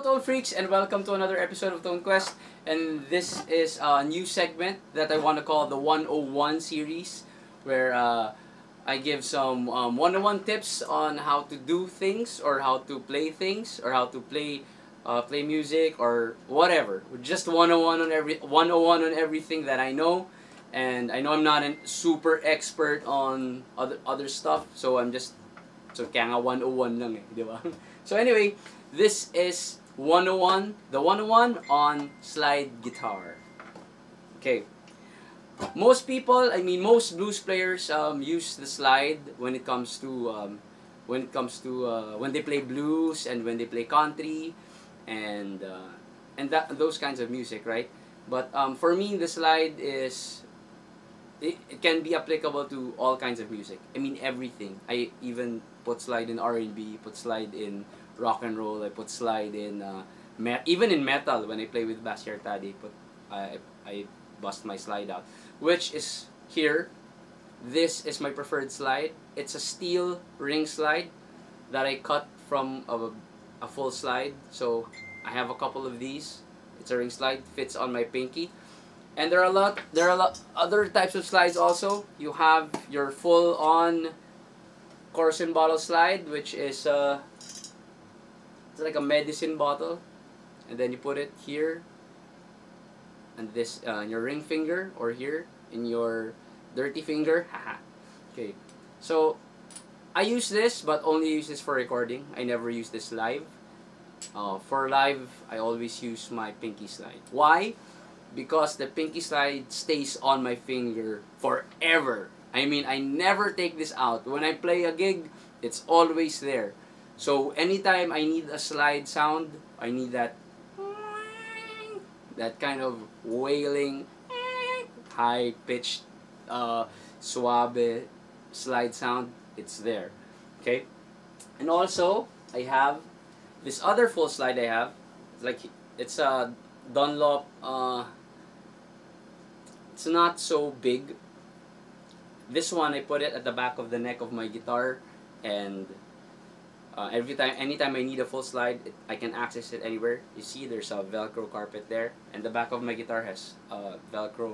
Tone Freaks, and welcome to another episode of Tone Quest. And this is a new segment that I want to call the 101 series, where I give some 101 tips on how to do things, or how to play things, or how to play music, or whatever. Just 101 on 101 on everything that I know. And I know I'm not a super expert on other stuff, so kaya nga 101 lang eh, di ba? So anyway, this is 101, the 101 on slide guitar. Okay. Most people, most blues players use the slide when it comes to when they play blues and when they play country and those kinds of music, right? But for me, the slide it can be applicable to all kinds of music. Everything. I even put slide in R&B, put slide in rock and roll, I put slide in even in metal. When I play with Bashir Tadi, I bust my slide out, which is here. This is my preferred slide. It's a steel ring slide that I cut from a full slide. So I have a couple of these. It's a ring slide, fits on my pinky. And there are a lot other types of slides also. You have your full on Corson bottle slide, which is it's like a medicine bottle, and then you put it here, and this in your ring finger, or here in your dirty finger. Okay, so I use this, but only use this for recording. I never use this live. For live, I always use my pinky slide. Why? Because the pinky slide stays on my finger forever. I never take this out. When I play a gig, it's always there. So anytime I need a slide sound, I need that kind of wailing, high-pitched, suave slide sound, it's there. Okay? And also, I have this other full slide I have. It's a Dunlop, it's not so big. This one, I put it at the back of the neck of my guitar, and anytime I need a full slide, I can access it anywhere. You see, there's a Velcro carpet there, and the back of my guitar has Velcro,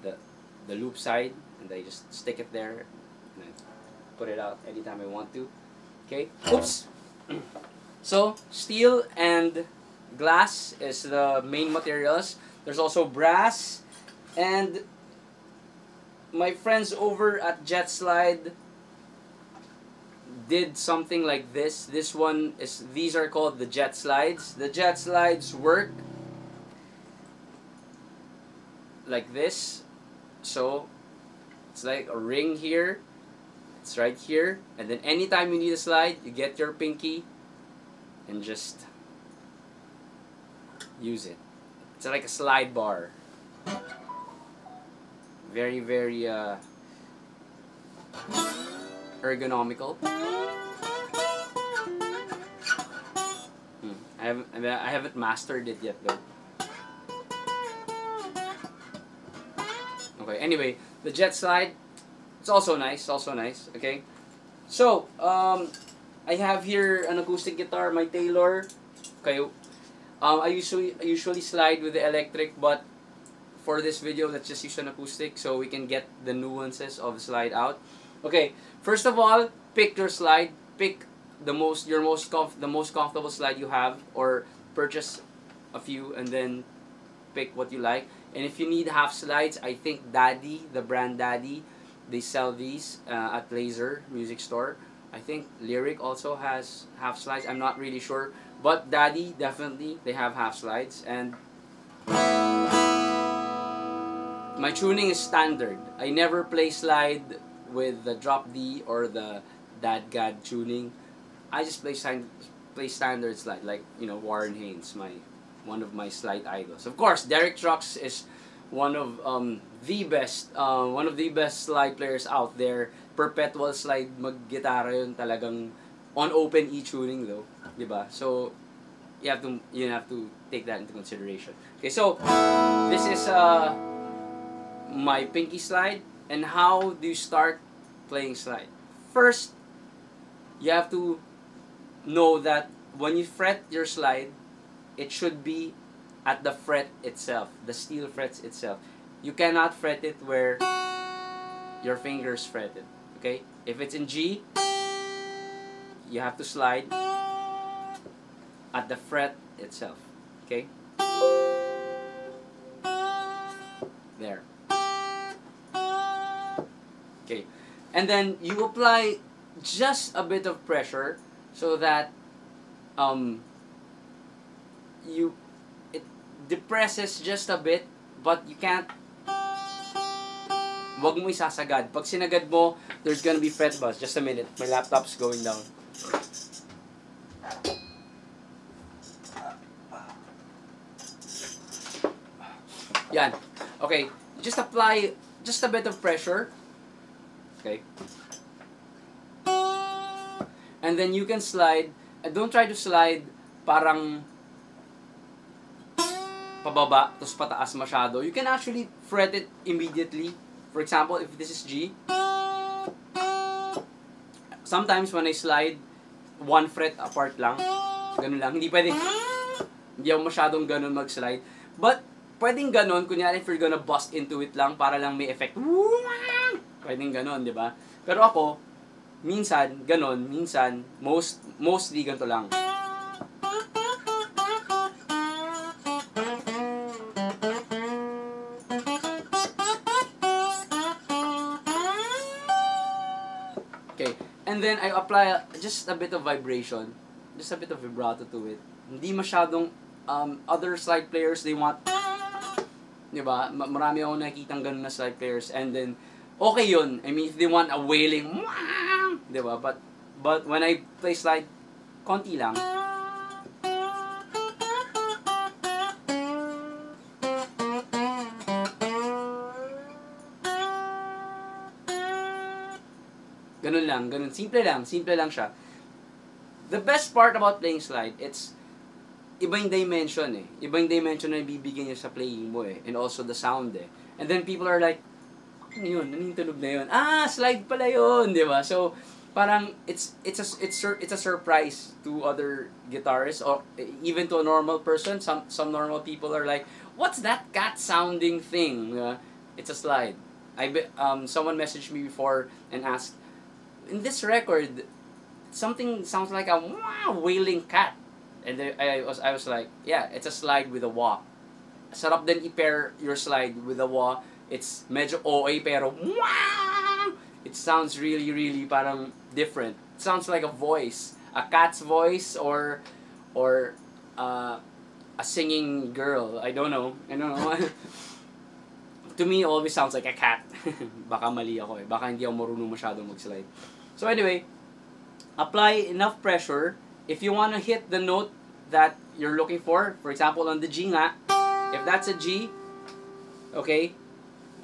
the loop side, and I just stick it there, and I put it out anytime I want to. Okay, oops. So steel and glass is the main materials. There's also brass, and my friends over at Jet Slide did something like this. These are called the Jet Slides. The Jet Slides work like this. So it's like a ring here. It's right here, and then anytime you need a slide, you get your pinky and just use it. It's like a slide bar. Very, very ergonomical. I haven't mastered it yet though. Okay. Anyway, the Jet Slide. It's also nice. Okay. So I have here an acoustic guitar, my Taylor. Okay. I usually slide with the electric, but for this video, let's just use an acoustic so we can get the nuances of the slide out. Okay, first of all, pick your slide. Pick the most comfortable slide you have, or purchase a few and then pick what you like. And if you need half slides, I think Daddy, the brand Daddy, they sell these at Laser Music Store. I think Lyric also has half slides. I'm not really sure, but Daddy, definitely they have half slides. And my tuning is standard. I never play slide with the drop D or the Dadgad tuning. I just play standard slide, like Warren Haynes, one of my slide idols. Of course, Derek Trucks is one of the best slide players out there. Perpetual slide mag-gitara yun, talagang on open E tuning though, diba? So you have to take that into consideration. Okay, so this is my pinky slide. And how do you start playing slide? First, you have to know that when you fret your slide, it should be at the fret itself, the steel frets itself. You cannot fret it where your fingers fret it. Okay? If it's in G, you have to slide at the fret itself. Okay? There. Okay. And then you apply just a bit of pressure so that it depresses just a bit, but you can't. Wag mo isasagad. Pag sinagad mo, there's gonna be fret buzz. Just a minute. My laptop's going down. Yan. Okay. Just apply just a bit of pressure. Okay. And then you can slide. And don't try to slide parang pababa, tapos pataas masyado. You can actually fret it immediately. For example, if this is G, sometimes when I slide, one fret apart lang. Ganun lang. Hindi pwedeng, hindi ako masyadong ganun mag-slide. But, pwedeng ganun. Kunyari, if you're gonna bust into it lang, para lang may effect. Pwedeng ganun, di ba? Pero ako, minsan, ganun. Minsan, mostly ganito lang. And then I apply just a bit of vibration, just a bit of vibrato to it. Hindi masyadong other slide players, they want, di ba? Marami akong nakikitang ganun na slide players, and then okay yun. I mean, if they want a wailing, di ba? But when I play slide, konti lang. Ganun lang, ganun. Simple lang siya. The best part about playing slide, it's iba yung dimension eh. Iba yung dimension na ibibigay niya sa playing mo eh. And also the sound eh. And then people are like, ano yun? Ano yung tunog na yun? Ah, slide pala yun, di ba? So, parang it's a surprise to other guitarists or even to a normal person. Some normal people are like, what's that cat sounding thing? It's a slide. Someone messaged me before and asked, in this record, something sounds like a wailing cat. And I was like, yeah, it's a slide with a wah. Sarap din i-pair your slide with a wah. It's medyo OA pero it sounds really, really parang different. It sounds like a voice. A cat's voice or a singing girl. I don't know. To me, it always sounds like a cat. Baka mali ako eh. Baka hindi ako marunong masyadong mag-slide. So anyway, apply enough pressure. If you want to hit the note that you're looking for example, on the G nga, if that's a G, okay,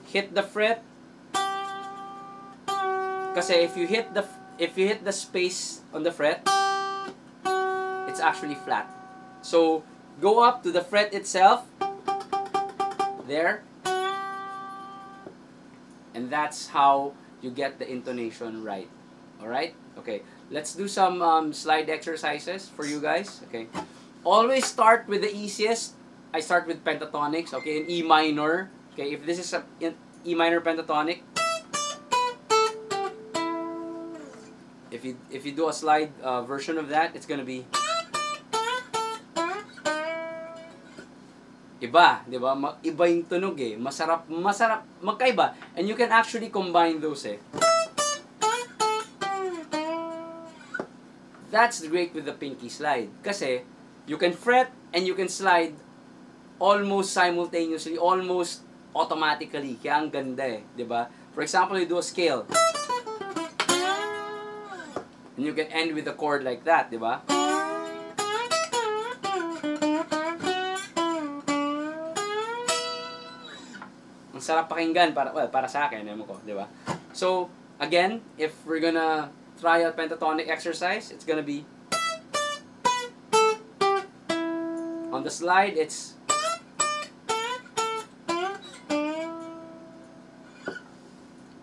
hit the fret. Kasi if you hit the space on the fret, it's actually flat. So, go up to the fret itself. There. And that's how you get the intonation right. Alright? Okay. Let's do some slide exercises for you guys. Okay. Always start with the easiest. I start with pentatonics. Okay. In E minor. Okay. If this is a E minor pentatonic. If you do a slide version of that, it's gonna be iba, di ba? Iba yung tunog eh. Masarap, magkaiba. And you can actually combine those eh. That's great with the pinky slide. Kasi, you can fret and you can slide almost simultaneously, almost automatically. Kaya ang ganda eh, di ba? For example, you do a scale. And you can end with a chord like that, di ba? Ang sarap pakinggan para sa akin, ko, di ba? So, again, if we're gonna try a pentatonic exercise, it's gonna be on the slide, it's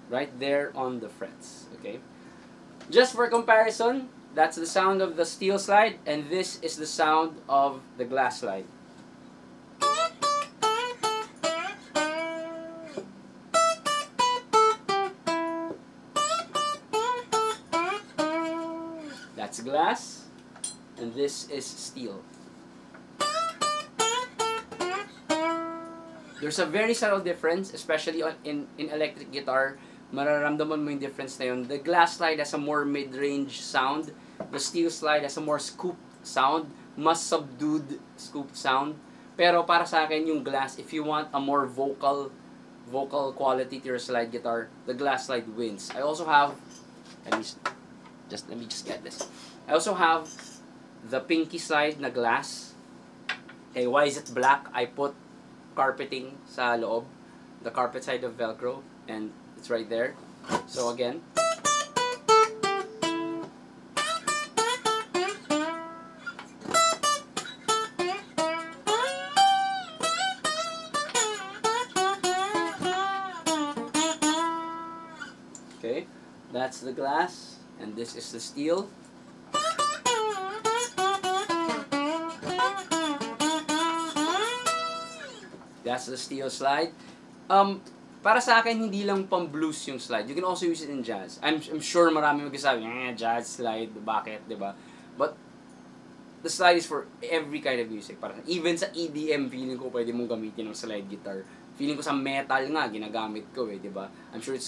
right there on the frets, okay? Just for comparison, That's the sound of the steel slide, and this is the sound of the glass slide. That's glass, and this is steel. There's a very subtle difference, especially in electric guitar. Mararamdaman mo yung difference na yun. The glass slide has a more mid-range sound. The steel slide has a more scooped sound. Mas subdued scooped sound. Pero para sa akin, yung glass, if you want a more vocal quality to your slide guitar, the glass slide wins. I also have, let me just get this. I also have the pinky slide na glass. Okay, why is it black? I put carpeting sa loob, the carpet side of Velcro, and it's right there. So again, okay, that's the glass, and this is the steel. That's the steel slide. Para sa akin, hindi lang pang blues yung slide. You can also use it in jazz. I'm sure marami magsasabi, jazz slide, bakit, di ba? But the slide is for every kind of music. Parang even sa EDM, feeling ko pwede mong gamitin ng slide guitar. Feeling ko sa metal nga, ginagamit ko di ba? I'm sure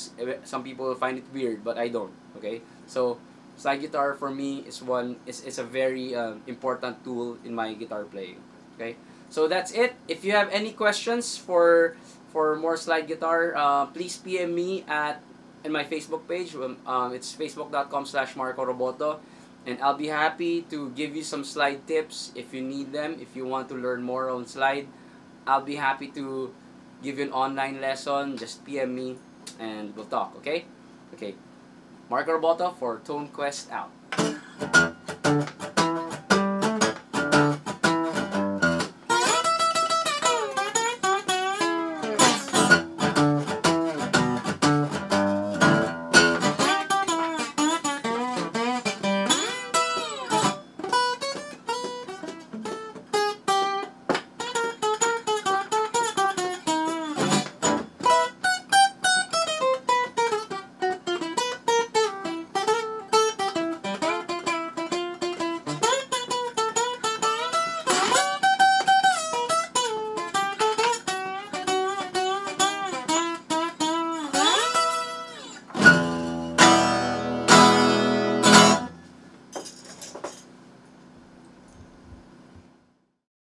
some people find it weird, but I don't, okay? So, slide guitar for me is a very important tool in my guitar playing, okay? So that's it. If you have any questions for more slide guitar, please PM me in my Facebook page. It's facebook.com/Marco Roboto, and I'll be happy to give you some slide tips if you need them. If you want to learn more on slide, I'll be happy to give you an online lesson. Just PM me and we'll talk. Okay? Okay. Marco Roboto for ToneQuest out.